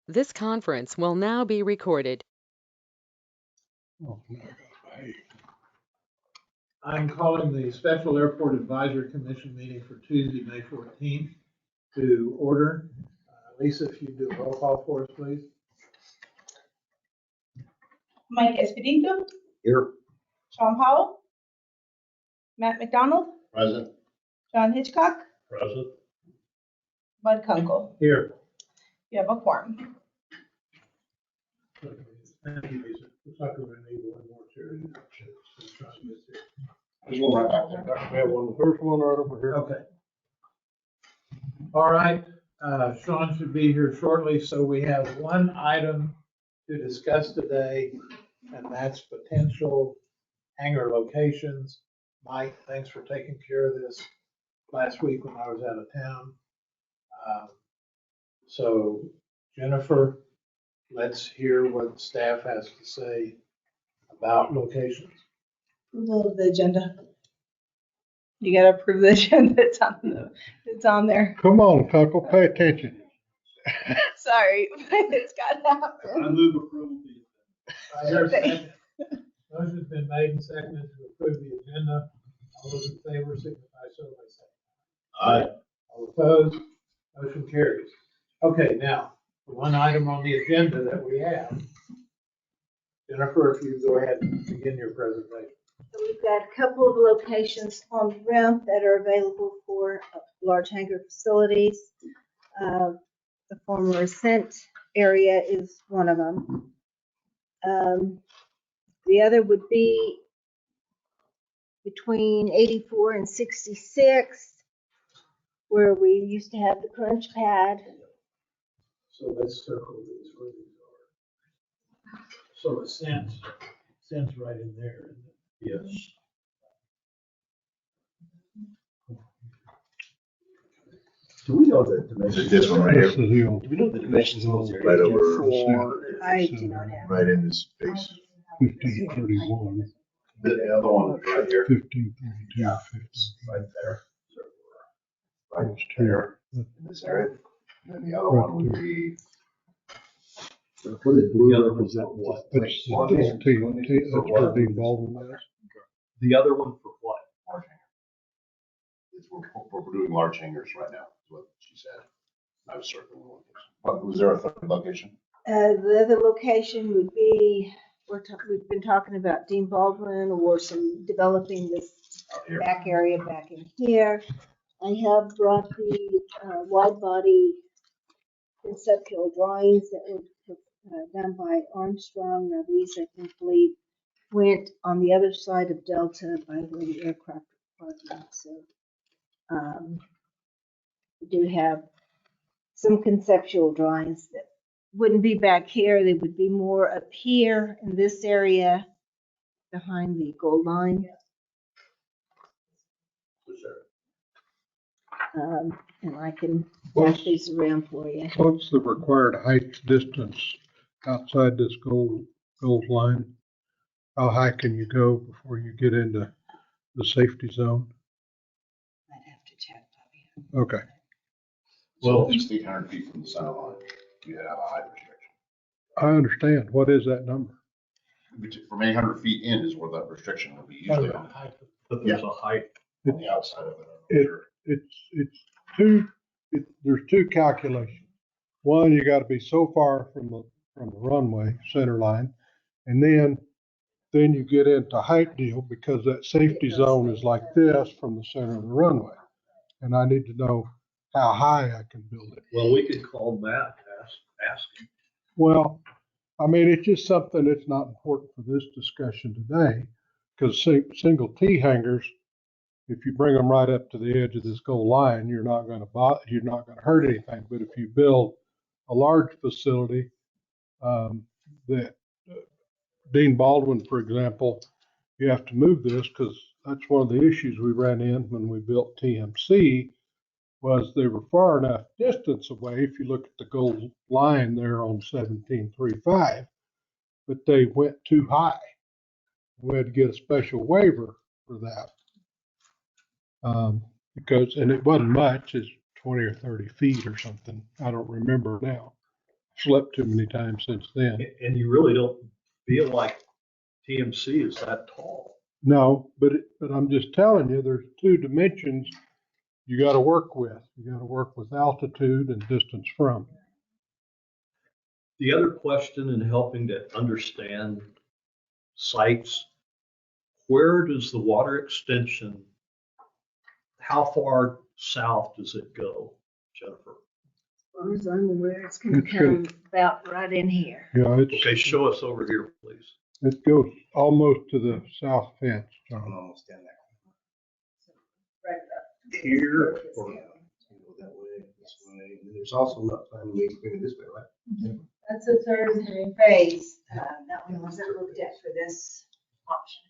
This conference will now be recorded. Oh, no. Hey. I'm calling the Special Airport Advisory Commission meeting for Tuesday, May 14th to order. Lisa, if you do a roll call for us, please. Mike Espedito, Here. Sean Powell, Matt McDonald, Present. John Hitchcock, Present. Bud Kunkel. Here. You have a quorum. Thank you, Lisa. Looks like we're gonna need one more chair. There's one right back there. We have one, the first one right over here. Okay. All right, Sean should be here shortly, so we have one item to discuss today, and that's potential hangar locations. Mike, thanks for taking care of this last week when I was out of town. So Jennifer, let's hear what staff has to say about locations. Approval of the agenda. You gotta approve the agenda. It's on there. Come on, Kunkel, pay attention. Sorry, it's gotta happen. move approval. I hear a second. Motion's been made and seconded to approve the agenda. All those in favor signify so by saying Aye. all opposed, motion carries. Okay, now, the one item on the agenda that we have. Jennifer, if you go ahead and begin your presentation. So we've got a couple of locations on the rim that are available for large hangar facilities. The former Ascent area is one of them. The other would be between 84 and 66, where we used to have the crunch pad. So let's circle these where these are. So Ascent's right in there, isn't it? Yes. Do we know the dimensions? This one right This here, is the old. Do we know the dimensions of those right areas? over, I do not have. right in this space. 1531, The other one right here, 1532, 15. right there. Right there, in this area. And the other one would be, The other one's that what? That's that's where Dean Baldwin is. The other one for what? large hangar. We're doing large hangars right now, is what she said. I was circling one. But was there a third location? The other location would be, we've been talking about Dean Baldwin or some developing this Out here. back area back in here. I have brought the wide body conceptual drawings that were done by Armstrong. Now these, I think, went on the other side of Delta by where the aircraft are parking. So we do have some conceptual drawings that wouldn't be back here. They would be more up here in this area behind the gold line. And I can pass these around for you. What's the required height distance outside this gold line? How high can you go before you get into the safety zone? I'd have to check, Bobby. Okay. So at least 800 feet from the center line, you have a height restriction. I understand. What is that number? From 800 feet in is where that restriction would be usually on But there's a height. the outside of it. There's two calculations. One, you got to be so far from the runway center line, and then you get into height deal because that safety zone is like this from the center of the runway, and I need to know how high I can build it. Well, we could call Matt, ask him. Well, I mean, it's just something that's not important for this discussion today, because single T hangars, if you bring them right up to the edge of this gold line, you're not going to hurt anything. But if you build a large facility, that Dean Baldwin, for example, you have to move this because that's one of the issues we ran in when we built TMC, was they were far enough distance away. If you look at the gold line there on 1735, but they went too high. We had to get a special waiver for that. Because, and it wasn't much, it's 20 or 30 feet or something. I don't remember now. slept too many times since then. And you really don't feel like TMC is that tall. No, but I'm just telling you, there's two dimensions you got to work with. You got to work with altitude and distance from. The other question in helping to understand sites, where does the water extension, how far south does it go, Jennifer? As far as I'm aware, it's gonna It's good. come about right in here. Yeah, Okay, show us over here, please. it goes almost to the south fence, John. Almost down there. Right up. Here, or Go that way, this way. And there's also enough time to make it this way, right? That's a Thursday phase. That one wasn't looked at for this option,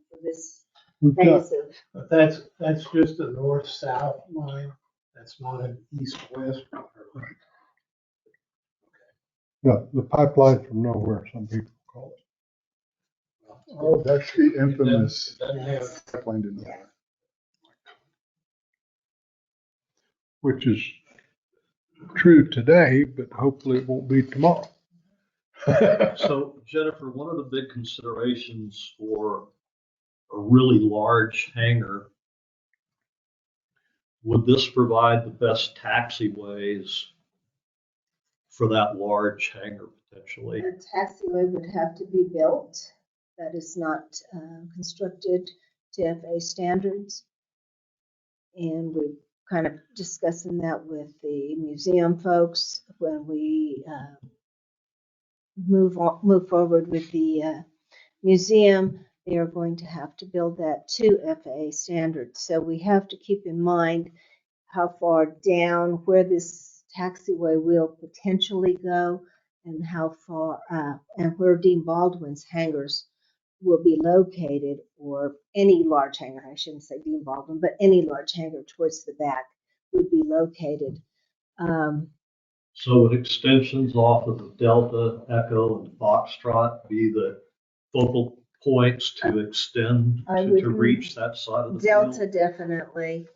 for this We've got, phase of. But that's just a north-south line. That's not an east-west. the pipeline from nowhere, some people call it. Oh, that's the infamous Doesn't have, pipeline to nowhere. Which is true today, but hopefully it won't be tomorrow. so Jennifer, one of the big considerations for a really large hangar, would this provide the best taxiways for that large hangar potentially? A taxiway would have to be built. That is not constructed to FAA standards. And we're kind of discussing that with the museum folks when we move forward with the museum. They are going to have to build that to FAA standards. So we have to keep in mind how far down where this taxiway will potentially go and how far and where Dean Baldwin's hangars will be located, or any large hangar, I shouldn't say Dean Baldwin, but any large hangar towards the back would be located. So would extensions off of the Delta, Echo, and Foxtrot be the focal points to extend I to would- reach that side of the Delta field? definitely.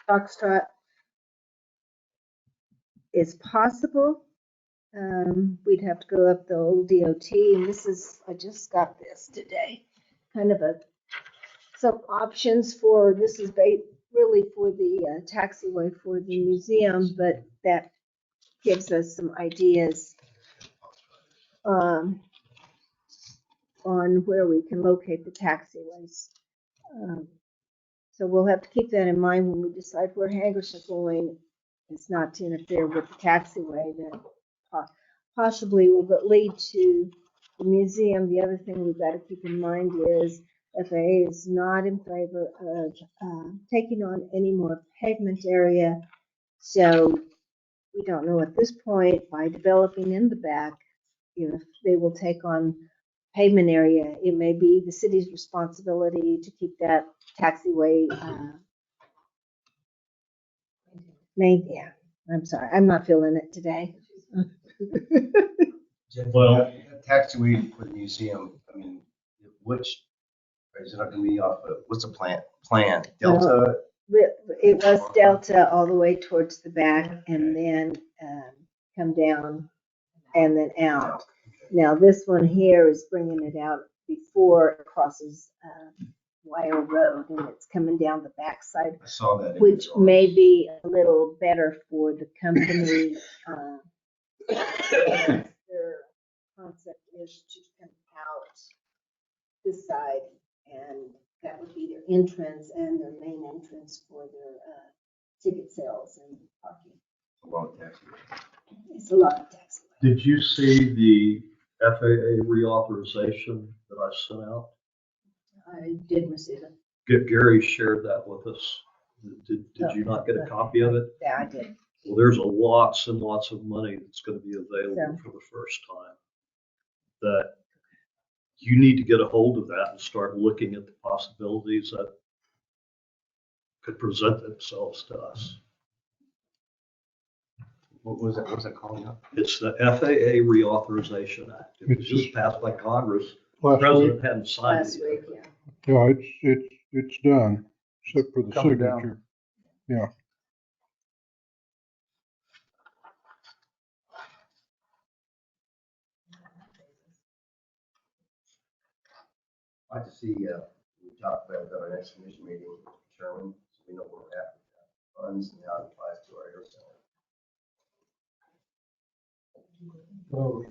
Foxtrot is possible. We'd have to go up the old DOT, and this is, I just got this today, kind of some options for, this is really for the taxiway for the museum, but that gives us some ideas on where we can locate the taxiways. So we'll have to keep that in mind when we decide where hangars are going. It's not to interfere with the taxiway that possibly will lead to the museum. The other thing we've got to keep in mind is FAA is not in favor of taking on any more pavement area. So we don't know at this point, by developing in the back, if they will take on pavement area. It may be the city's responsibility to keep that taxiway yeah, I'm sorry, I'm not feeling it today. Well- Taxiway for the museum, I mean, which, is it not gonna be off of, what's the plan? Delta? It was Delta all the way towards the back and then come down and then out. Now this one here is bringing it out before it crosses Wire Road, and it's coming down the backside, I saw that. which may be a little better for the company. Their concept is to come out this side, and that would be their entrance and their main entrance for their ticket sales and parking. A lot of taxiways. It's a lot of taxi. Did you see the FAA reauthorization that I sent out? I did receive it. Gary shared that with us. Did you not get a copy of it? Yeah, I did. Well, there's lots and lots of money that's going to be available Yeah. for the first time. That you need to get a hold of that and start looking at the possibilities that could present themselves to us. What was it called now? It's the FAA Reauthorization Act. It was It's just just- passed by Congress. The Last week, president hadn't signed Last it week, yet. yeah. yeah, it's done, except for the Coming down. signature. Yeah. I'd like to see, we talked about at our next commission meeting, Sherman, so we know where we're at with that funds and how it applies to our air center. Well,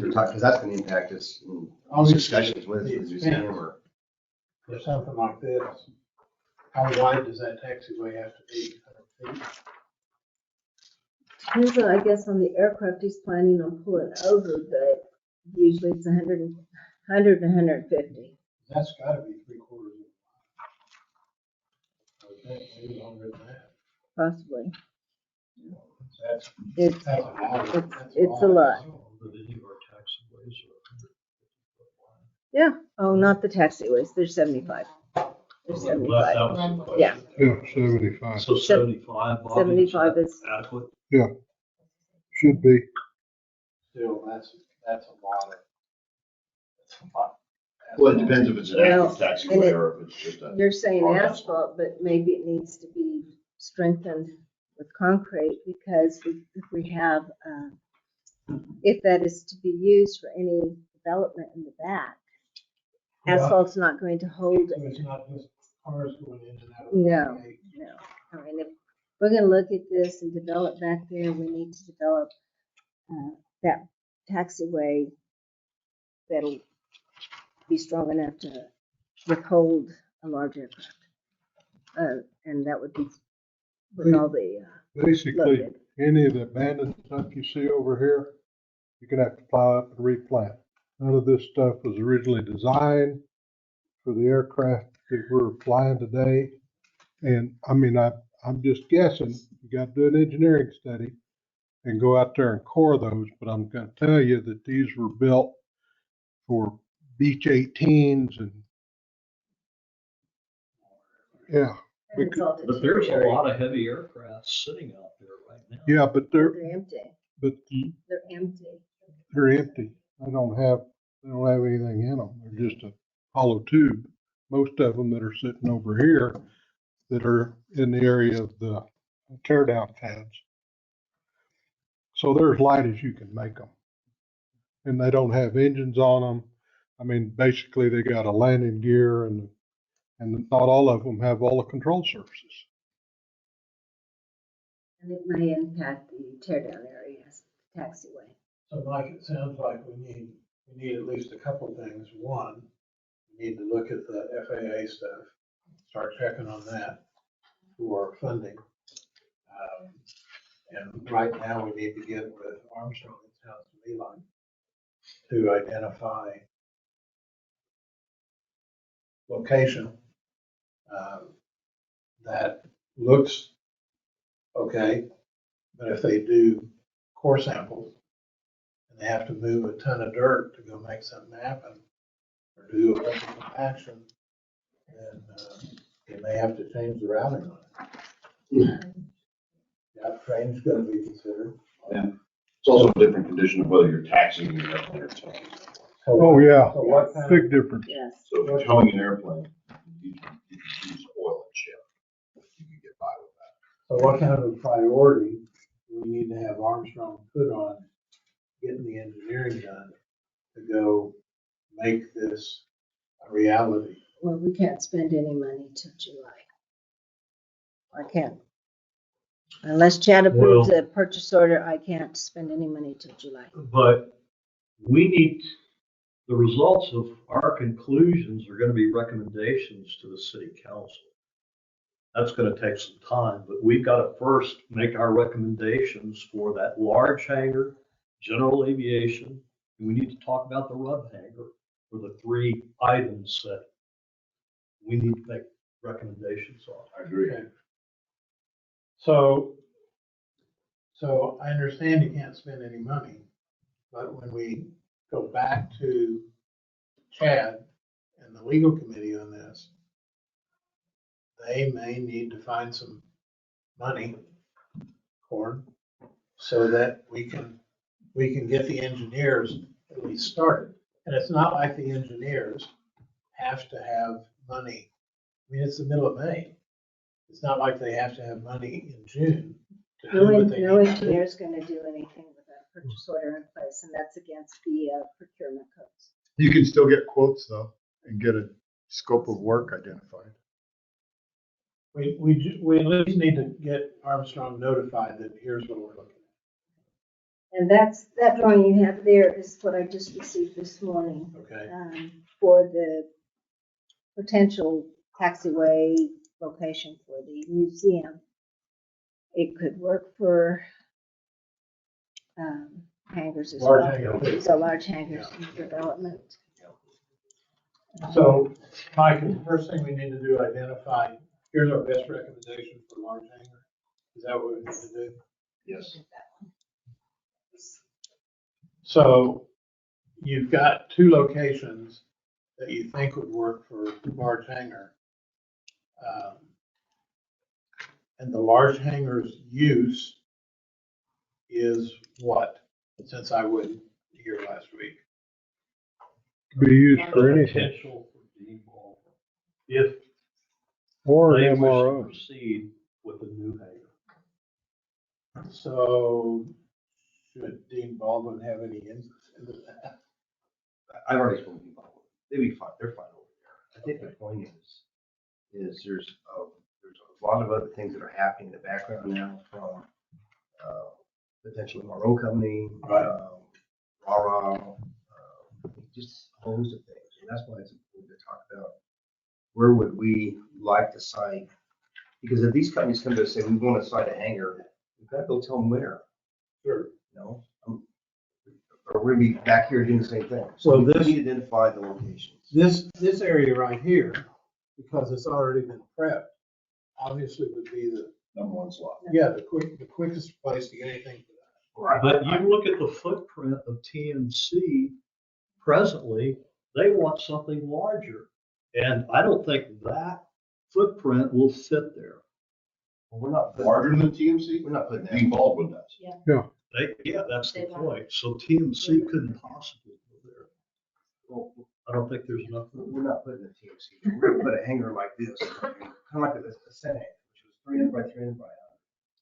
Because that's gonna impact us in Obviously, discussions with the the museum expense. or. for something like this, how wide does that taxiway have to be? 100 feet? Depends on, I guess, on the aircraft he's planning on pulling over, but usually it's 100 and 150. That's gotta be 3/4 of I would think, maybe longer than that. Possibly. That's, It's, that's a lot. it's a lot. That any of our taxiways are 150 foot wide. Yeah. Oh, not the taxiways. There's 75. There's Well, 75. that was the question. Yeah. Yeah, 75. So 75, Bobby, 75 is is, that adequate? Should be. Still, that's a lot of, that's a lot. Well, it depends if it's an Well, active and taxiway it- or if it's just a. you're saying hard asphalt, but maybe it needs to be strengthened with concrete because if we have, if that is to be used for any development in the back, Well, asphalt's not going to hold. So it's not just cars going in and out of. No. the gate. No, I mean, if we're gonna look at this and develop back there, we need to develop that taxiway that'll be strong enough to withhold a large aircraft. And that would be with all the Basically, loaded. any of the abandoned stuff you see over here, you're gonna have to plow up and replant. None of this stuff was originally designed for the aircraft that we're flying today. And I mean, I'm just guessing, you gotta do an engineering study and go out there and core those, but I'm gonna tell you that these were built for Beech 18s and yeah, And it's all But there's a deteriorating. lot of heavy aircraft sitting out there right now. yeah, but They're they're empty. empty. They're empty. They don't have anything in them. They're just a hollow tube. Most of them that are sitting over here that are in the area of the tear down pads. So they're as light as you can make them. And they don't have engines on them. I mean, basically they got a landing gear and not all of them have all the control surfaces. And it may impact the tear down areas, taxiway. So Mike, it sounds like we need at least a couple things. One, we need to look at the FAA stuff, start checking on that for funding. And right now we need to get with Armstrong, it sounds to me like, to identify location that looks okay, but if they do core samples and they have to move a ton of dirt to go make something happen or do a bunch of compaction, then they may have to change the routing on it. That train's gonna be considered. It's also a different condition of whether you're taxiing an airplane or towing. Oh, yeah. So what kind of, Big difference. Yes. So if you're towing an airplane, you can use oil and ship. You can get by with that. so what kind of priority do we need to have Armstrong put on getting the engineering done to go make this a reality? Well, we can't spend any money till July. I can't. Unless Chad approves a purchase order, I can't spend any money till July. But we need, the results of our conclusions are gonna be recommendations to the city council. That's gonna take some time, but we've gotta first make our recommendations for that large hangar, general aviation, and we need to talk about the RUB hangar for the 3 items that we need to make recommendations on. I agree. Okay. So I understand you can't spend any money, but when we go back to Chad and the legal committee on this, they may need to find some money, Corn, so that we can get the engineers at least started. And it's not like the engineers have to have money. I mean, it's the middle of May. It's not like they have to have money in June to do what they No need to do. engineer's gonna do anything without a purchase order in place, and that's against the procurement codes. You can still get quotes though, and get a scope of work identified. We at least need to get Armstrong notified that here's what we're looking And that drawing you have there is what I just received this morning, at, okay? for the potential taxiway location for the museum. It could work for, hangars as Large well. hangar. So large hangars development. So, Mike, the first thing we need to do, identify, here's our best recommendation for large hangar. Is that what we need to do? Yes. So you've got two locations that you think would work for large hangar. And the large hangar's use is what, since I wasn't here last week? Be used for anything, Potential for devolvement. If or they an wish to MRO. proceed with the new hangar. So should Dean Baldwin have any input into that? I've already spoken about it. They'd be fine, they're fine over there. I think the point is there's a lot of other things that are happening in the background now from, potential MRO company, Right. RARA, just a host of things. And that's why it's important to talk about where would we like to site? Because if these companies come to us and say, we want to site a hangar, we've got to go tell them where, Sure. you know? Or we're gonna be back here doing the same thing. So we this- need to identify the locations. This area right here, because it's already been prepped, obviously would be the, Number one slot. the quickest place to get anything for that. But you look at the footprint of TMC presently, they want something larger. And I don't think that footprint will fit there. Well, we're not putting, Larger than TMC? we're not putting that. Dean Baldwin does. Yeah, that's the point. So TMC couldn't possibly go there. Well, I don't think there's enough. we're not putting a TMC. We're gonna put a hangar like this, kind of like a Senate, which was 300 by 300 by 100.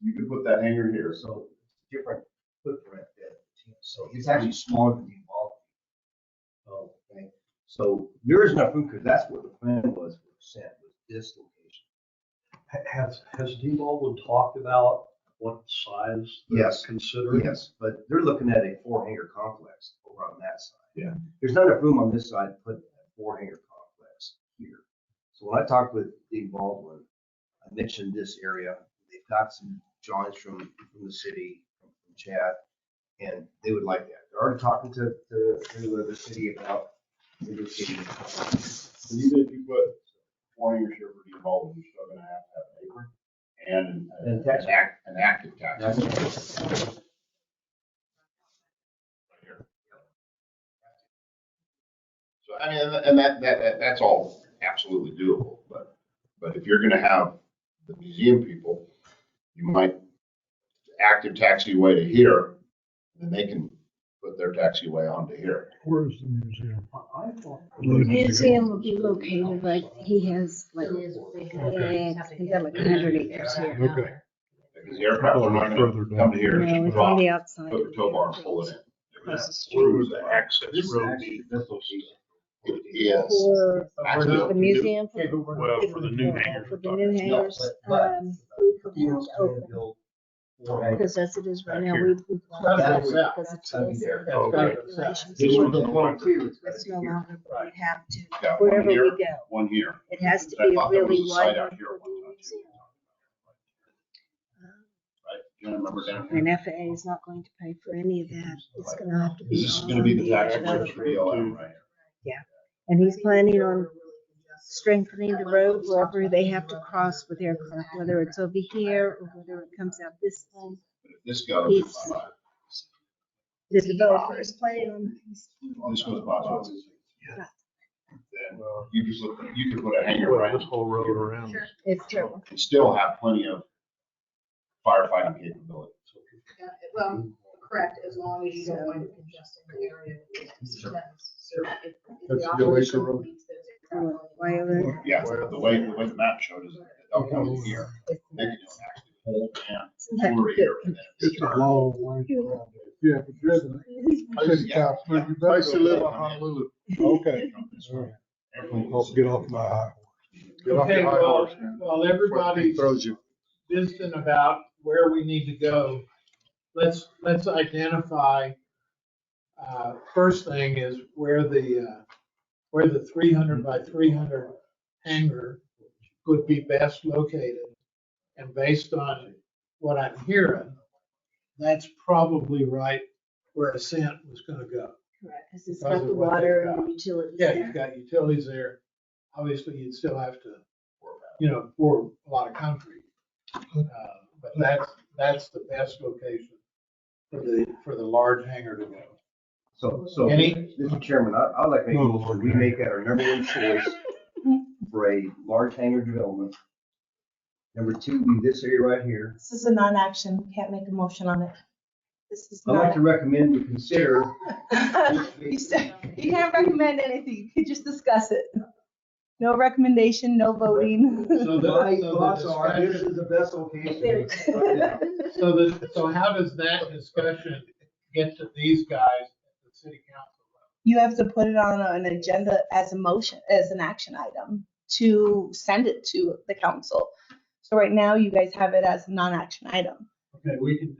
You could put that hangar here. So different footprint than TMC. So it's actually smaller than the involved. Oh, okay. So there is enough room because that's what the plan was for Senate, was this location. Has Dean Baldwin talked about what size they're Yes. considering? Yes, but they're looking at a 4-hangar complex over on that side. Yeah. There's not enough room on this side to put a 4-hangar complex here. So when I talked with Dean Baldwin, I mentioned this area. They've got some drawings from the city, from Chad, and they would like that. They're already talking to the city about negotiating. So even if you put 4 hangars here for Dean Baldwin, you're still gonna have to have an apron and And tax. an active tax. Right here. So I mean, and that's all absolutely doable, but if you're gonna have the museum people, you might active taxiway to here, and they can put their taxiway onto here. Where's the museum? The museum will be located like, he has like, he's got like 100 acres here. Okay. Because the aircraft are not Further gonna down. come to here, No, just it's drop, on the outside. put a tow bar and pull it in. Across the street. Where would the access This is road actually, be? this location. It is. For Actually, the museum. Okay, but we're not- Well, for the new hangars. For we're the talking. new hangars, but- we could You have know, to open, build 4 hangars. because as it is right Back now, here. we. Gotta go south. Because it's. Gotta be there. That's gotta go south. regulations. This one's The the one too, it's gotta It's be no here. longer, we have to, Got one wherever we here, go, one here. it has to I be a thought there was really a site wide out one here for at one the time, too. museum. Right? You remember down And here? FAA is not going to pay for any of that. It's gonna have to be. This is gonna be the on tax development. for BLM right here. And he's planning on strengthening the road wherever they have to cross with aircraft, whether it's over here or whether it comes out this way. But if this goes, He's- bye-bye. The developer is planning on. This goes bye-bye. Then you could put a hangar Well, right this whole road around. It's terrible. and still have plenty of firefighting capability. Well, correct, as long as you don't want to congest in the area. That's the Oasis Road. Why over? Yeah, the way the map showed is that they'll come in here, they can actually hold and over here. And then It's a long way around. You haven't driven it. City councilman, you better I used to live go. on Honolulu. Okay. They come this way. I'll get off my high horse. Get off Okay, your high well, horse, man. while everybody's Throws you. visiting about where we need to go, let's identify, first thing is where the 300 by 300 hangar would be best located. And based on what I'm hearing, that's probably right where Ascent was gonna go. Correct, because it's Because got of the what they've water got. and utilities. Yeah, there. you've got utilities there. Obviously, you'd still have to, pour a lot of concrete. But that's the best location for the large hangar to go. So, Any- Mr. Chairman, I'd like to make a No, motion, Lord. we make that our number one choice for a large hangar development. Number two, be this area right here. This is a non-action, can't make a motion on it. This is I'd like to not. recommend to consider, You can't recommend anything, you could just discuss it. No recommendation, no voting. So my the thoughts are, this discussion- is the best location. So how does that discussion get to these guys at the city council level? You have to put it on an agenda as a motion, as an action item to send it to the council. So right now, you guys have it as a non-action item. Okay, we can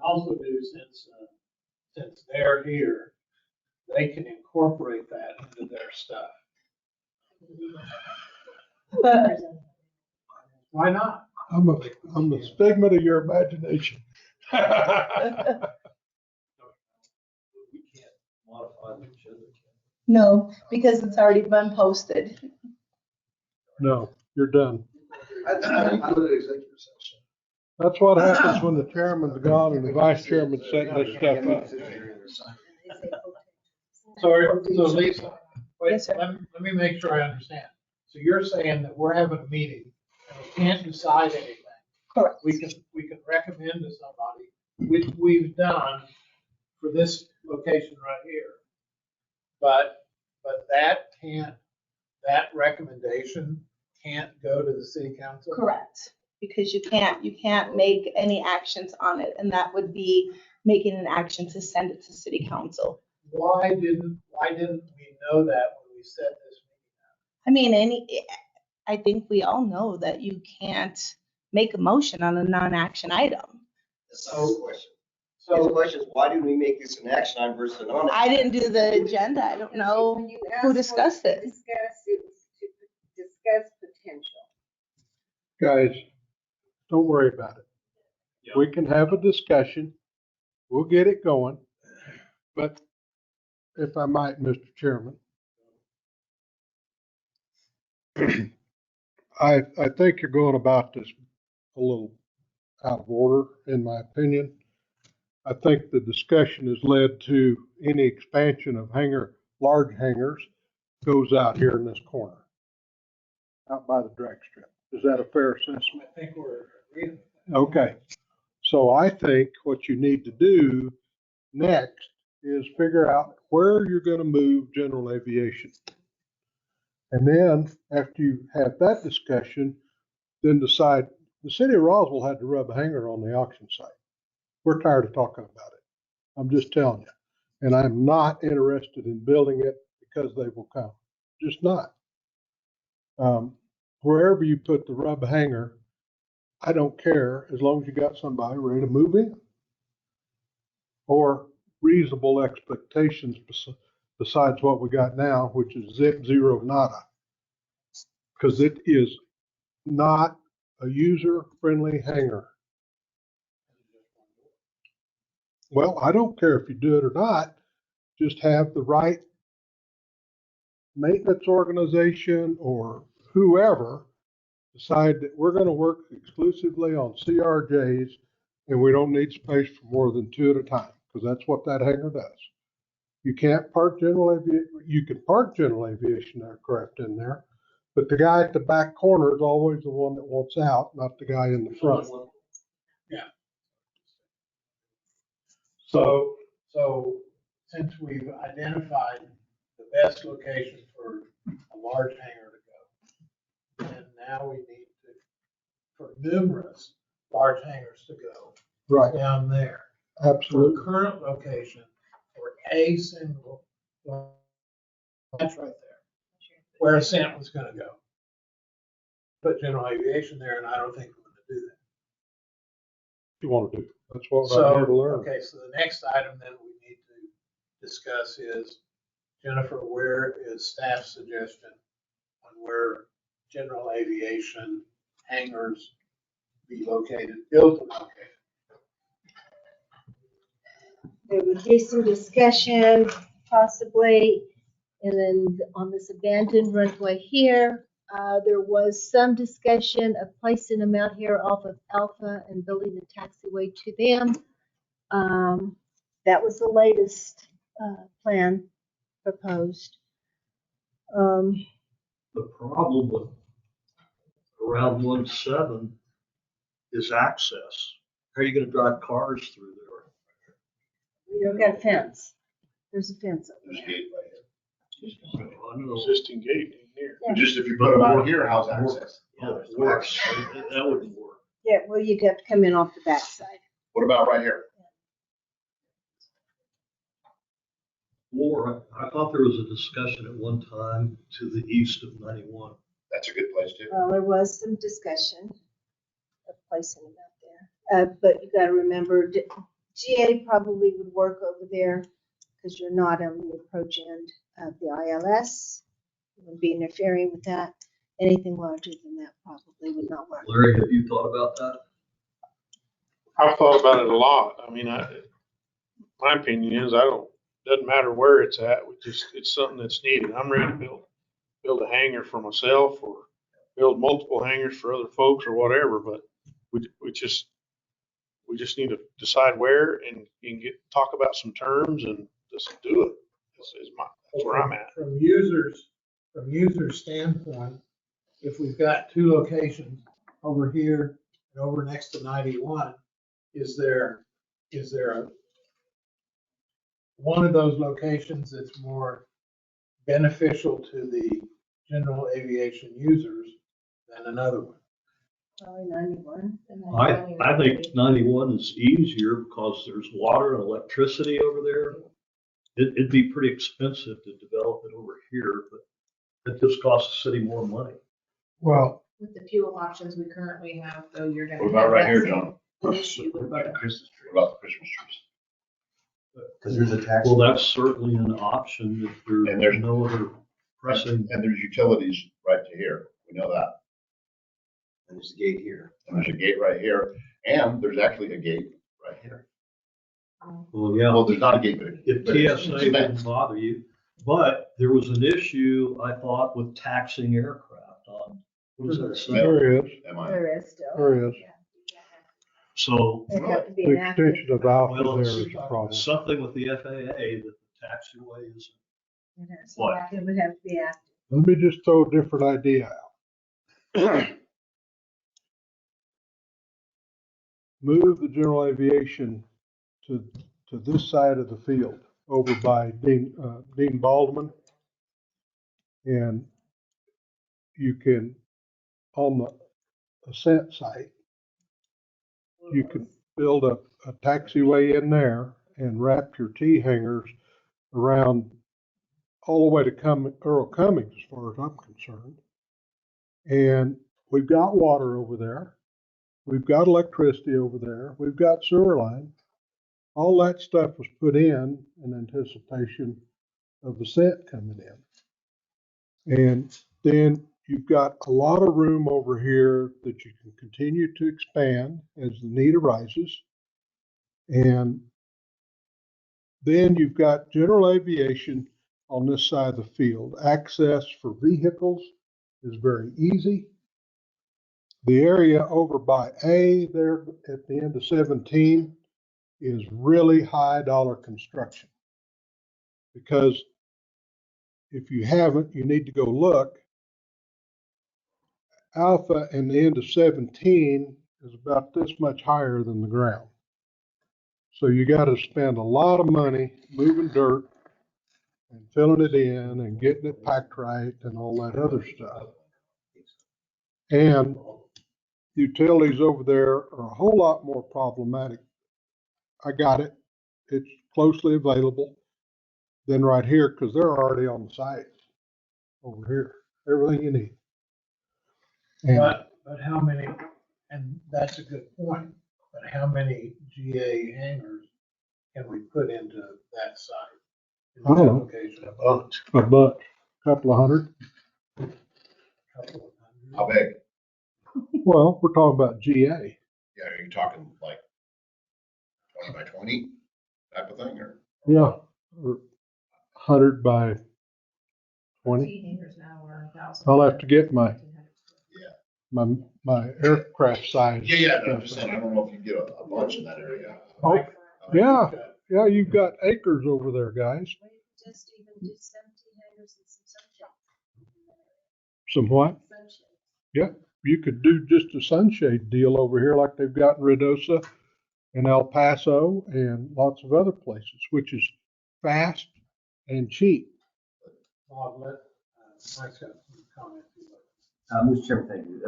also do, since they're here, they can incorporate that into their stuff. But Why not? I'm a figment of your imagination. We can't modify the agenda. no, because it's already been posted. No, you're done. I go to executive session. That's what happens when the chairman's gone and the vice chairman's setting this stuff up. So Lisa, wait, Yes, sir. let me make sure I understand. So you're saying that we're having a meeting and we can't decide anything. Correct. We can recommend to somebody, which we've done for this location right here. But that recommendation can't go to the city council? Correct, because you can't make any actions on it, and that would be making an action to send it to city council. Why didn't we know that when we set this meeting? I mean, I think we all know that you can't make a motion on a non-action item. That's not the question. So The question is, why didn't we make this an action item versus a non-action? I didn't do the agenda, I don't know When you who asked discussed what it. to discuss, it was to discuss potential. Guys, don't worry about it. Yeah. We can have a discussion. We'll get it going. But if I might, Mr. Chairman, I think you're going about this a little out of order, in my opinion. I think the discussion has led to any expansion of large hangars goes out here in this corner, out by the drag strip. Is that a fair assessment? I think we're agreeing. Okay, so I think what you need to do next is figure out where you're gonna move general aviation. And then, after you have that discussion, then decide, the city of Roswell had to rub a hanger on the auction site. We're tired of talking about it. I'm just telling you. And I'm not interested in building it because they will come, just not. Wherever you put the rub hanger, I don't care, as long as you got somebody ready to move in. Or reasonable expectations besides what we got now, which is zero nada. Because it is not a user-friendly hangar. Well, I don't care if you do it or not, just have the right maintenance organization or whoever decide that we're going to work exclusively on CRJs and we don't need space for more than 2 at a time, because that's what that hangar does. You can't park you can park general aviation aircraft in there, but the guy at the back corner is always the one that wants out, not the guy in the front. So since we've identified the best location for a large hangar to go, and now we need for numerous large hangars to go Right, down there. absolutely. For current location for a single, that's right there. where Ascent was gonna go. Put general aviation there, and I don't think we're gonna do that. You want to do. That's what So, I'm here to learn. okay, so the next item then we need to discuss is, Jennifer, where is staff's suggestion on where general aviation hangars be located, built and located? There would be some discussion possibly, and then on this abandoned runway here, there was some discussion of placing them out here off of Alpha and building a taxiway to them. That was the latest plan proposed. The problem with around 1-7 is access. How are you gonna drive cars through there? You've got a fence. There's a fence over There's a there. gate right here. I don't know. Existing gate in here. Yeah. Just if you put them out here, how's access? Yeah, it works. That wouldn't work. Yeah, well, you'd have to come in off the backside. What about right here? Or I thought there was a discussion at one time to the east of 91. That's a good place too. Well, there was some discussion of placing them out there. But you gotta remember, GA probably would work over there because you're not on the approach end of the ILS. You wouldn't be interfering with that. Anything larger than that probably would not work. Larry, have you thought about that? I've thought about it a lot. I mean, my opinion is doesn't matter where it's at. It's something that's needed. I'm ready to build a hangar for myself or build multiple hangars for other folks or whatever, but we just need to decide where and talk about some terms and just do it. That's where I'm at. From users' standpoint, if we've got two locations over here and over next to 91, is there one of those locations that's more beneficial to the general aviation users than another one? Probably 91. I think 91 is easier because there's water and electricity over there. It'd be pretty expensive to develop it over here, but it just costs the city more money. Well, With the fuel options we currently have, though, you're gonna. What about have right that here, same John? Issue What with about the the Christmas tree? What about the Christmas trees? Because there's a tax. Well, that's certainly an option if And there's there's- no other pressing. And there's utilities right to here. We know that. And there's a gate here. And there's a gate right here. And there's actually a gate right here. Well, yeah. Well, there's not a gate, but If but it's TSA cement. wouldn't bother you, but there was an issue, I thought, with taxing aircraft on, what does that say? there is, Am I? There is still. there is. So It'd have to be The enacted. extension of Alpha Well, there it's is a problem. something with the FAA that the taxiway is, It has- What? It would have to be active. Let me just throw a different idea out. Move the general aviation to this side of the field over by Dean Baldwin. And you can, on the Ascent site, you can build a taxiway in there and wrap your T hangars around all the way to Earl Cummings, as far as I'm concerned. And we've got water over there. We've got electricity over there. We've got sewer line. All that stuff was put in anticipation of Ascent coming in. And then you've got a lot of room over here that you can continue to expand as the need arises. And then you've got general aviation on this side of the field. Access for vehicles is very easy. The area over by A there at the end of 17 is really high dollar construction. Because if you haven't, you need to go look. Alpha and the end of 17 is about this much higher than the ground. So you got to spend a lot of money moving dirt and filling it in and getting it packed right and all that other stuff. And utilities over there are a whole lot more problematic. I got it. It's closely available than right here because they're already on the site over here. everything you need. And But how many, and that's a good point, but how many GA hangars can we put into that site? In I don't that know. location? A bunch. a bunch, couple of hundred. Couple of hundred. How big? Well, we're talking about GA. Yeah, are you talking like 20 by 20 type of thing, or? Yeah, or 100 by 20. T hangers now are 1,000. I'll have to get my Yeah. my aircraft size. Yeah, no, I'm just saying, I don't know if you can get a bunch in that area. Oh, yeah, yeah, you've got acres over there, guys. Just even do some T hangers and some sunshades. Some what? Sunshades. Yeah, you could do just a sunshade deal over here like they've got in Ruidoso and El Paso and lots of other places, which is fast and cheap. Bob, Mike's got some comments. Mr. Chairman, thank you.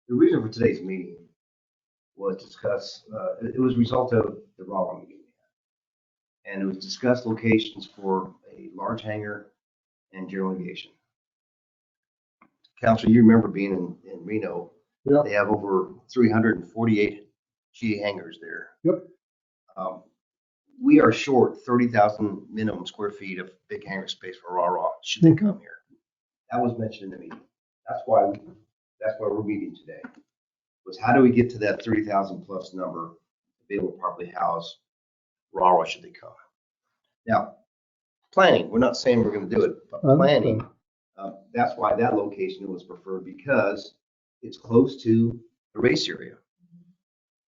The reason for today's meeting was to discuss, it was a result of the RAWA meeting. And it was discuss locations for a large hangar and general aviation. Counselor, you remember being in Reno. Yeah. They have over 348 GA hangars there. Yep. We are short 30,000 minimum square feet of big hangar space for RAWA should they come here. That was mentioned in the meeting. That's why we're meeting today. Was how do we get to that 30,000 plus number to be able to properly house RAWA should they come? Now, planning, we're not saying we're going to do it, but planning, that's why that location was preferred, because it's close to the race area.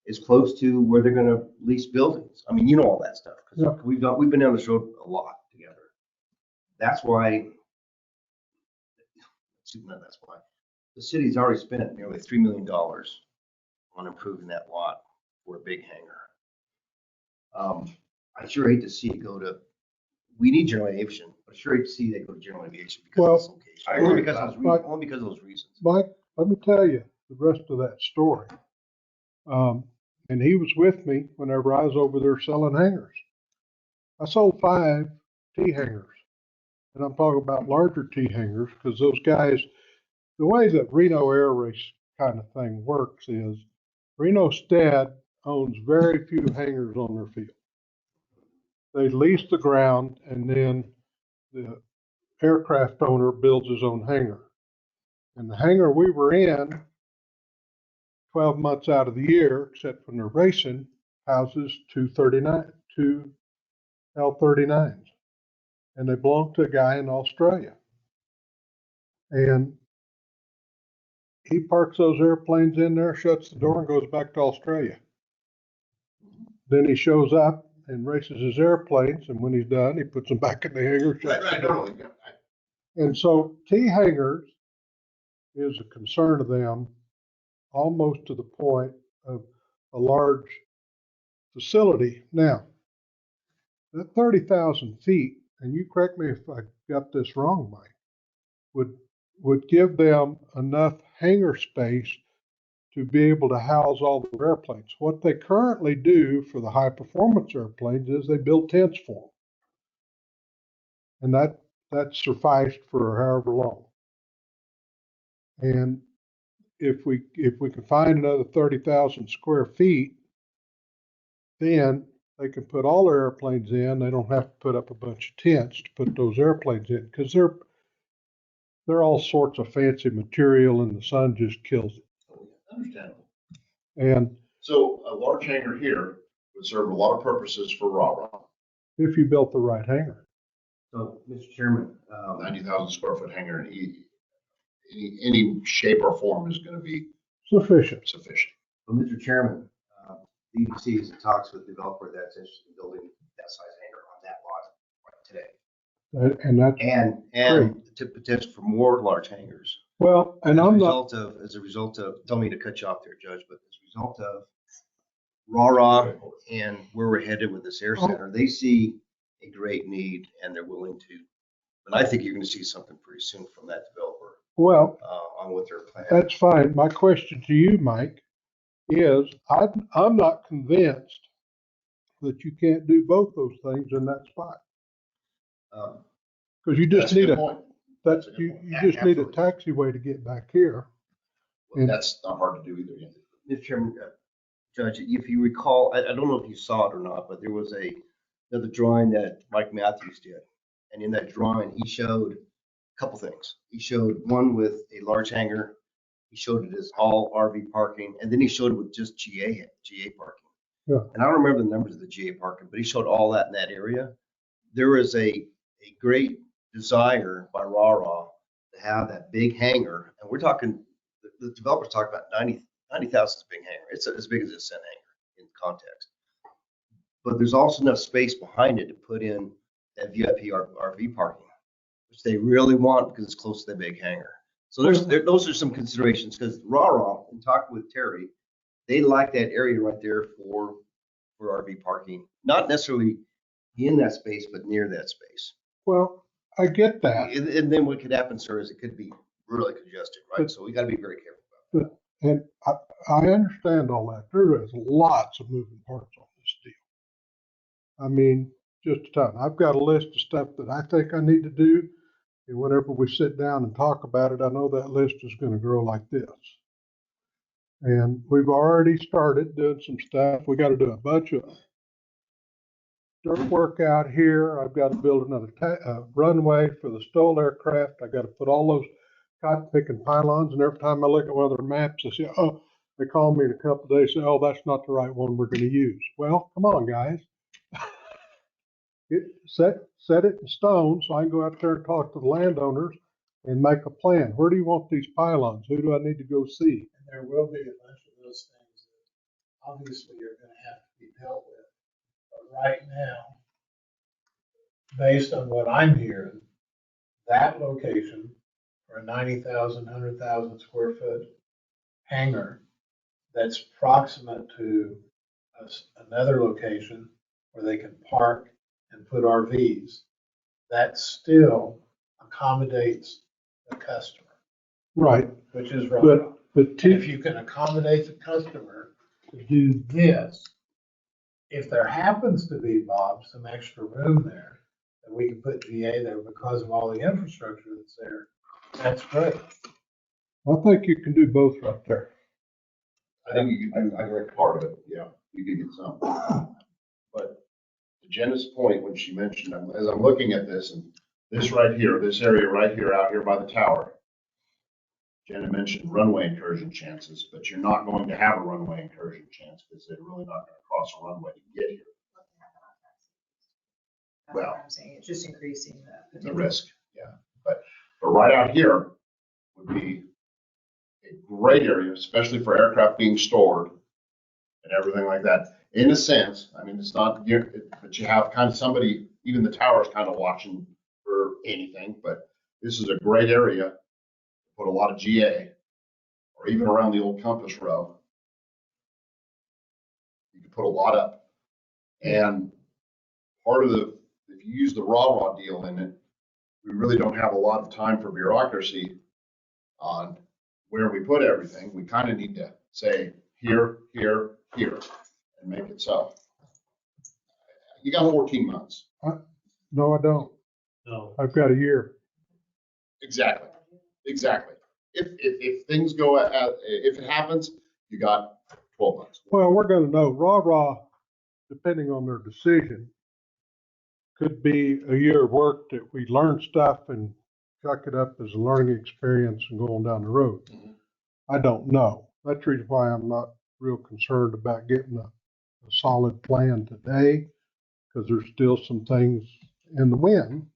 It's close to where they're going to lease buildings. I mean, you know all that stuff. 'Cause Yeah. we've been down this road a lot together. That's why the city's already spent nearly $3 million on improving that lot for a big hangar. I sure hate to see it go to, we need general aviation, but I sure hate to see that go to general aviation because of this location. I agree Only with because that. of those reasons. Only because of those reasons. Mike, let me tell you the rest of that story. And he was with me whenever I was over there selling hangars. I sold 5 T hangars. And I'm talking about larger T hangars because those guys, the way that Reno Air Race kind of thing works is Reno Stead owns very few hangars on their field. They lease the ground and then the aircraft owner builds his own hangar. And the hangar we were in 12 months out of the year, except when they're racing, houses 2 L-39s. And they belong to a guy in Australia. And he parks those airplanes in there, shuts the door, and goes back to Australia. Then he shows up and races his airplanes, and when he's done, he puts them back in the hangar. Right, no. And so T hangars is a concern of them almost to the point of a large facility. Now, that 30,000 feet, and you correct me if I got this wrong, Mike, would give them enough hangar space to be able to house all the airplanes. What they currently do for the high performance airplanes is they build tents for them. And that sufficed for however long. And if we can find another 30,000 square feet, then they can put all their airplanes in. They don't have to put up a bunch of tents to put those airplanes in because they're all sorts of fancy material and the sun just kills it. Understandable. And So a large hangar here would serve a lot of purposes for RAWA. if you built the right hangar. So, Mr. Chairman, 90,000 square foot hangar in any shape or form is going to be Sufficient. sufficient. but Mr. Chairman, the EDC is in talks with the developer that's interested in building that size hangar on that lot right today. And that's, And to potential for more large hangars. well, and I'm not, As a result of, don't mean to cut you off there, Judge, but as a result of RAWA and where we're headed with this air center, they see a great need and they're willing to. And I think you're going to see something pretty soon from that developer well, on what they're planning. that's fine. My question to you, Mike, is I'm not convinced that you can't do both those things in that spot. Because you just That's a need good a, point. That's, That's a good you, one. you just need a Absolutely. taxiway to get back here. And- That's not hard to do either. Mr. Chairman, Judge, if you recall, I don't know if you saw it or not, but there was another drawing that Mike Matthews did. And in that drawing, he showed a couple things. He showed one with a large hangar. He showed it as all RV parking, and then he showed it with just GA parking. Yeah. And I don't remember the numbers of the GA parking, but he showed all that in that area. There is a great desire by RARA to have that big hangar, and we're talking, the developers talk about 90,000 is a big hangar. It's as big as a Ascent hangar in context. But there's also enough space behind it to put in that VIP RV parking, which they really want because it's close to the big hangar. So those are some considerations, because RARA, in talking with Terry, they like that area right there for RV parking, not necessarily in that space, but near that space. Well, I get that. And then what could happen, sir, is it could be really congested, right? So we got to be very careful about that. And I understand all that. There is lots of moving parts on this deal. I mean, just a ton. I've got a list of stuff that I think I need to do. And whenever we sit down and talk about it, I know that list is going to grow like this. And we've already started doing some stuff. We got to do a bunch of dirt work out here. I've got to build another runway for the Stoll aircraft. I got to put all those cotton picking pylons. And every time I look at one of their maps, they say, oh, they call me in a couple of days, say, oh, that's not the right one we're going to use. Well, come on, guys. Set it in stone so I can go out there and talk to the landowners and make a plan. Where do you want these pylons? Who do I need to go see? And there will be a bunch of those things that obviously are gonna have to be dealt with. But right now, based on what I'm hearing, that location for a 90,000, 100,000 square foot hangar that's proximate to another location where they can park and put RVs, that still accommodates the customer, Right. which is right. But And if you can accommodate the customer to do this, if there happens to be, Bob, some extra room there, that we can put GA there because of all the infrastructure that's there, that's great. I think you can do both right there. I think you can do, I think part of it, yeah, you could get some. But to Jenna's point, when she mentioned, as I'm looking at this, and this right here, this area right here, out here by the tower, Jenna mentioned runway incursion chances, but you're not going to have a runway incursion chance because they're really not going to cross a runway to get here. That's Well, what I'm saying, it's just increasing the risk, yeah. But right out here would be a great area, especially for aircraft being stored and everything like that. In a sense, I mean, it's not, but you have kind of somebody, even the tower's kind of watching for anything, but this is a great area to put a lot of GA, or even around the old Compass Row. You can put a lot up. And part of if you use the raw deal in it, we really don't have a lot of time for bureaucracy on where we put everything. We kind of need to say here, here, here, and make it so. You got 14 months. No, I don't. No. I've got a year. Exactly. Exactly. If things go, if it happens, you got 12 months. Well, we're going to know. Rah-rah, depending on their decision, could be a year of work that we learn stuff and chuck it up as a learning experience and go on down the road. I don't know. That's the reason why I'm not real concerned about getting a solid plan today, because there's still some things in the wind.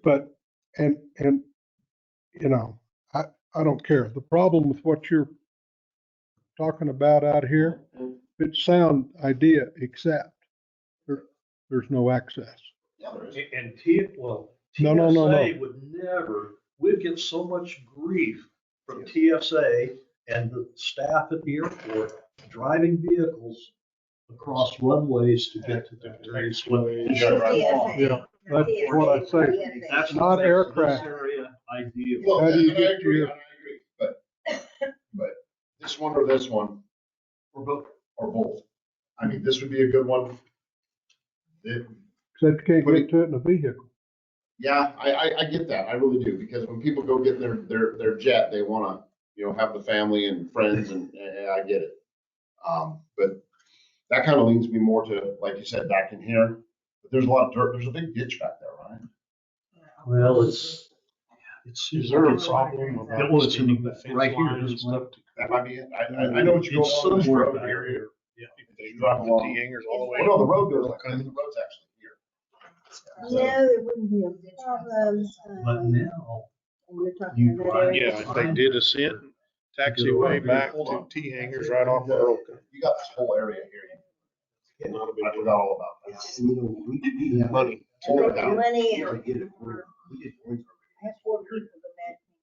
But, and you know, I don't care. The problem with what you're talking about out here, it's sound idea, except there's no access. And No. TSA would never, we'd get so much grief from TSA and the staff at the airport driving vehicles across runways to get to the various ways. Yeah, that's what I say. That's Not what makes aircraft. this area ideal. Well, How do you and get I agree, your- and I agree, but this one or this one, Or both. or both. I mean, this would be a good one. Except you can't get to it in a vehicle. Yeah, I get that. I really do. Because when people go get their jet, they want to, have the family and friends and I get it. But that kind of leads me more to, like you said, back in here, but there's a lot of dirt. There's a big ditch back there, right? Well, it's. Is there a problem about Well, it's in extending the- the fence right here, line and this one. stuff? That might be it. I know what you go It's along this somewhere road back here. here. Yeah, if they You drop drive the along. T hangers all the way. Well, no, the road goes like that. The road's actually here. No, it wouldn't be a problem. But now, You're talking you about that drive- area. Yeah, if they did ascent taxiway back to T hangers right off of Earlton. You got this whole area here. Not a big I deal. forgot all about that. And, we have Money. Money. We already did it. We did points. I have 4 people that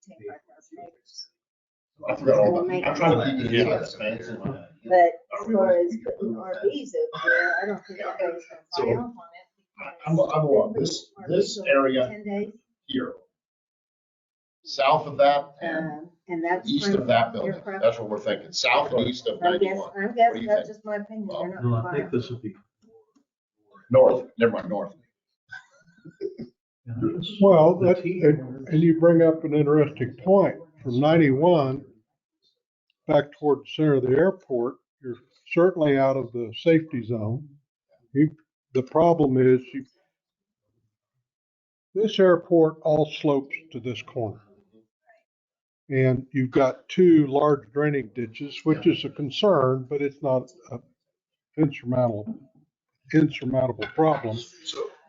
maintain 5,000 acres. I forgot all about that. I'm trying to keep it inside this fence and. But as far as putting RVs up there, I don't think anybody's So, gonna sign off on it. I'm along this area 10 days. here. South of that and And that's. east of that building. That's what we're thinking. South and east of I guess, 91. I'm What do guessing you that's think? just my opinion. They're not no, gonna I buy think them. this would be. North, never mind, north. Well, that, and you bring up an interesting point. From 91 back toward the center of the airport, you're certainly out of the safety zone. The problem is this airport all slopes to this corner. And you've got 2 large draining ditches, which is a concern, but it's not an insurmountable problem.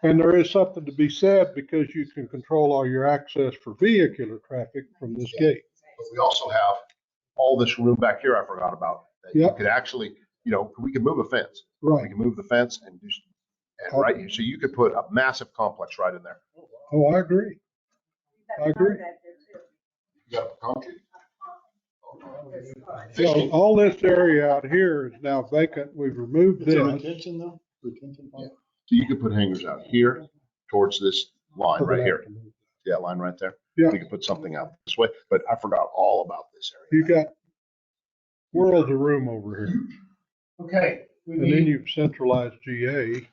And there is something to be said because you can control all your access for vehicular traffic from this gate. But we also have all this room back here I forgot about. That you Yep. could actually, we could move a fence. We Right. can move the fence and right here. So you could put a massive complex right in there. Oh, I agree. I agree. You got concrete. So all this area out here is now vacant. We've removed this. So you could put hangars out here towards this line right here. See that line right there? Yeah. We could put something out this way, but I forgot all about this You area. got worlds of room over here. Okay, we And then need, you've centralized GA.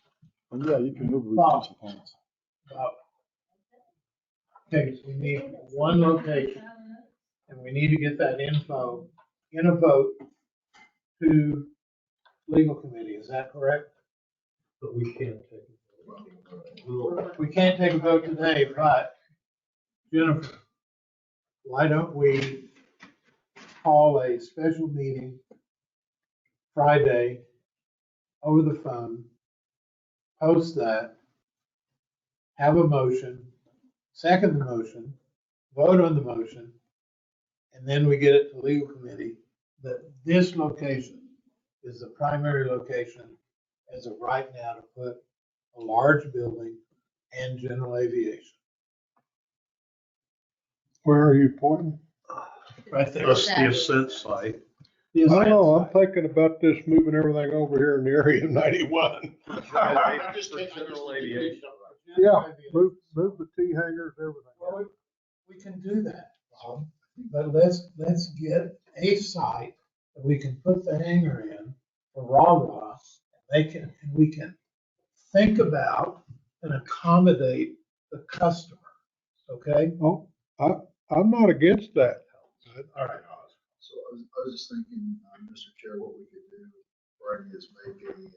Yeah, you can move the Bob. retention ponds. okay, we need one location. And we need to get that info in a vote to legal committee. Is that correct? But we can't take it. We'll- We can't take a vote today, but Jennifer, why don't we call a special meeting Friday over the phone, post that, have a motion, second the motion, vote on the motion, and then we get it to legal committee that this location is the primary location as of right now to put a large building and general aviation. Where are you pointing? Right there. That's the ascent site. The ascent No, I'm site. thinking about this moving everything over here in the area of 91. General aviation. Yeah, move the T hangers, everything. Well, we can do that, Bob, but let's get a site that we can put the hangar in for rah-rah. We can think about and accommodate the customer, okay? Oh, I'm not against that. All right. So I was just thinking, Mr. Chair, what we could do, Friday, is make a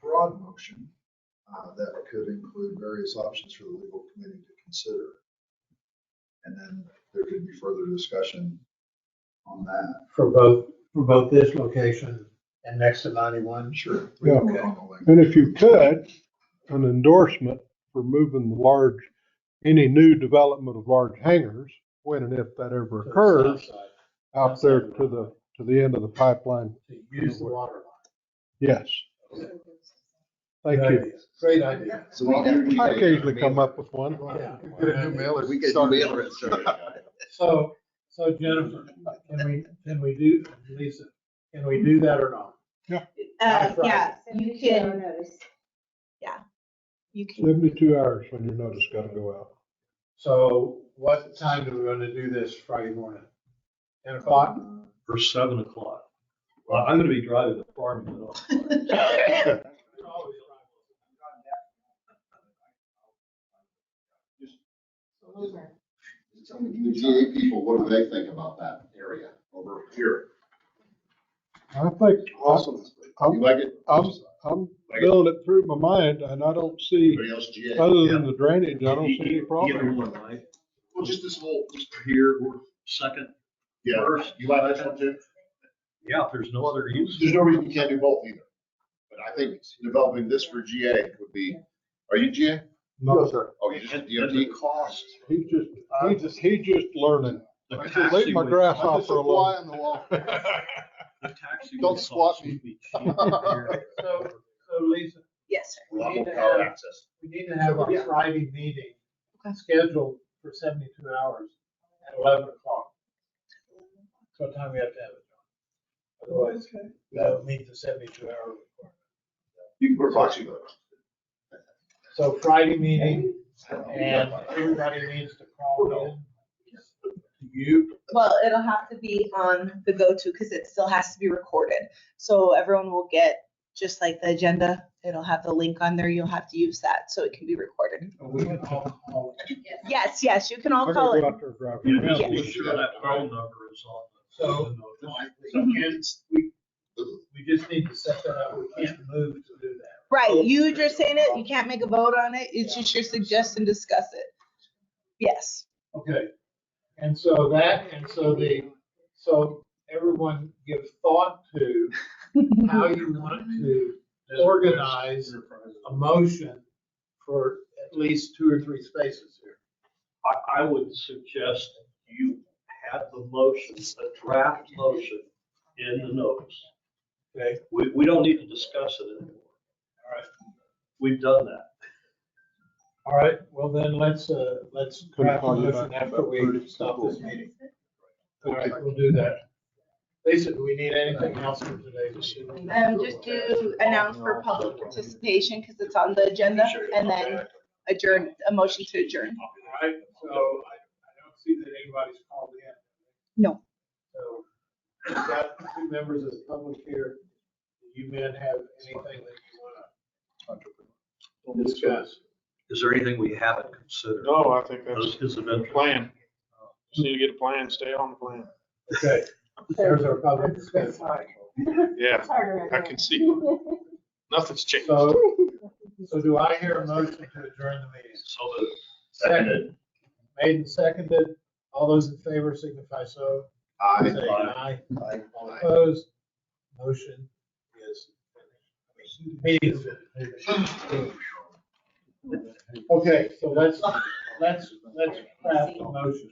broad motion that could include various options for the legal committee to consider. And then there could be further discussion on that. For both this location and next to 91? Sure. Yeah. And if you could, an endorsement for moving any new development of large hangars, when and if that ever occurs, out there to the end of the pipeline. To use the water line. Yes. Thank Great you. idea. Great idea. So we got. I occasionally come up with one. Yeah. Get a new mailer. We could mail it. So Jennifer, can we do, Lisa, can we do that or not? Yeah, you can, Notice. you can, 72 hours when your notice got to go out. So what time do we want to do this Friday morning? 10 o'clock? For 7 o'clock. Well, I'm gonna be driving the farm. The GA people, what do they think about that area over here? I think, You I'm, like it? I'm building it through my mind and I don't see, Anybody else GA? other than the drainage, I don't see any Either problem. one, right? Well, just this whole, Here or second. yeah, First, you like this one too? Yeah, if there's no other use. There's no reason you can't do both either. But I think developing this for GA would be, are you GA? No, sir. Oh, you just And DOT? the cost. He's just learning. The I said, taxi leave my would- grasshopper alone. The taxi Don't would squat cost me. would be cheaper. So Lisa, Yes, sir. we need Level to power have, access. we need to have our Friday meeting Okay. scheduled for 72 hours at 11 o'clock. So what time we have to have it, John? Otherwise, we don't meet the 72 hour requirement. You can put proxy vote. So Friday meeting, and everybody needs to call in. You, Well, it'll have to be on the go-to because it still has to be recorded. So everyone will get, just like the agenda, it'll have the link on there. You'll have to use that so it can be recorded. we can all call. Yes, yes, you can all I'm call gonna go it. out there and drive You around. just make sure that phone number is on. So, we just need to set that up. We can't move to do that. Right, you just saying it, you can't make a vote on it. It's just your suggestion, discuss it. Yes. Okay. And so so everyone give thought to how you want to organize a motion for at least 2 or 3 spaces here. I would suggest you have the motion, the draft motion in the notes. Okay. We don't need to discuss it anymore. All right. We've done that. All right. Well, then let's draft a call you motion back after about we 30 stop this meeting. All right, we'll do that. Lisa, do we need anything else for today's meeting? Just to announce for public participation because it's on the agenda and then adjourn, a motion to adjourn. All right, so I don't see that anybody's called in. No. So we've got 2 members of the public here. Do you men have anything that you want to discuss? Is there anything we haven't considered? No, I think that's Is the event plan. Just need to get a plan, stay on the plan. Okay, there's our public discussion. Yeah, I can see. Nothing's changed. So do I hear a motion to adjourn the meeting? So that. Seconded. Made and seconded. All those in favor signify so. Aye. Say aye. All opposed. Motion is finished. Meeting is finished. Okay, so let's craft a motion.